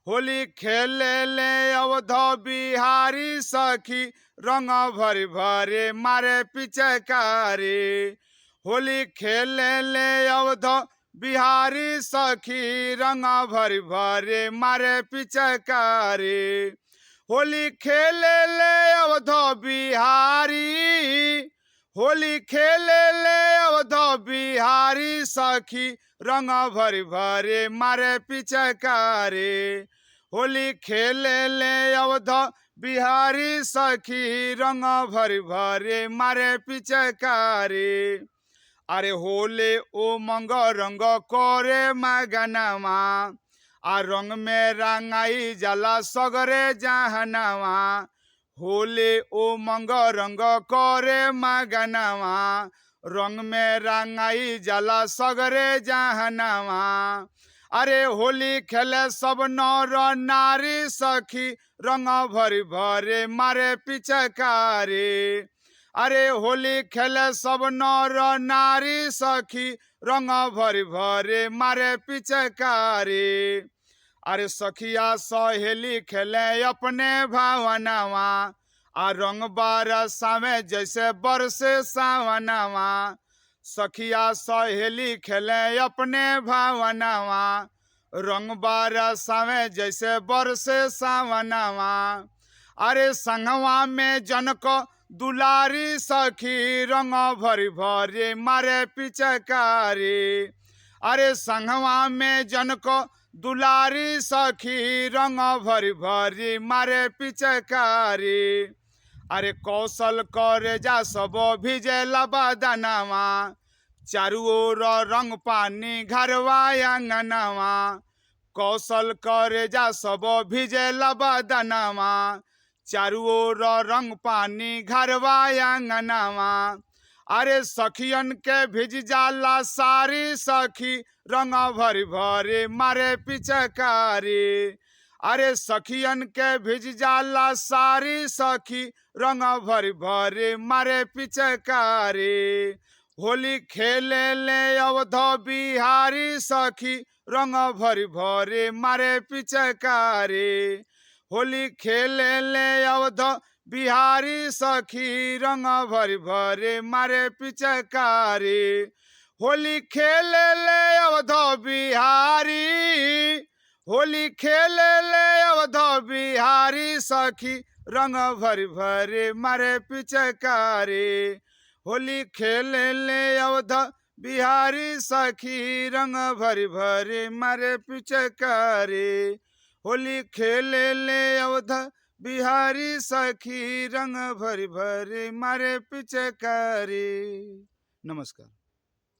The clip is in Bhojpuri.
होली खेले ले अवध बिहारी सखी रंग भरी भरे मारे पिचकारी। होली खेले ले अवध बिहारी सखी रंग भरी भरे मारे पिचकारी। होली खेले ले अवध बिहारी, होली खेले ले अवध बिहारी सखी रंग भरी भरे मारे पिचकारी। होली खेले ले अवध बिहारी सखी रंग भरी भरे मारे पिचकारी। अरे होले ओ मंग रंग करे मगनवा, आ रंग में रंगाई जला सगरे जहनवा। होले ओ मंग रंग करे मगनवा, रंग में रंगाई जला सगरे जहनवा। अरे होली खेले सब नर नारी सखी रंग भरी भरे मारे पिचकारी। अरे होली खेले सब नर नारी सखी रंग भरी भरे मारे पिचकारी। अरे सखिया सहेली खेले अपने भावनवा, आ रंग बरसावे जैसे बरसे सावनवा। सखिया सहेली खेले अपने भावनवा, रंग बरसावे जैसे बरसे सावनवा। अरे संगवा में जनक दुलारी सखी रंग भरी भरे मारे पिचकारी। अरे संगवा में जनक दुलारी सखी रंग भरी भरी मारे पिचकारी। अरे कौशल करे जा सब भिजेला बदनवा, चारू ओर रंग पानी घरवा अंगनवा। कौशल करे जा सब भिजेला बदनवा, चारू ओर रंग पानी घरवा अंगनवा। अरे सखियन के भिज जाला सारी सखी रंग भरी भरे मारे पिचकारी। अरे सखियन के भिज जाला सारी सखी रंग भरी भरे मारे पिचकारी। होली खेले ले अवध बिहारी सखी रंग भरी भरे मारे पिचकारी। होली खेले ले अवध बिहारी सखी रंग भरी भरे मारे पिचकारी। होली खेले ले अवध बिहारी, होली खेले ले अवध बिहारी सखी रंग भरी भरे मारे पिचकारी। होली खेले ले अवध बिहारी सखी रंग भरी भरे मारे पिचकारी। होली खेले ले अवध बिहारी सखी रंग भरी भरे मारे पिचकारी। नमस्कार।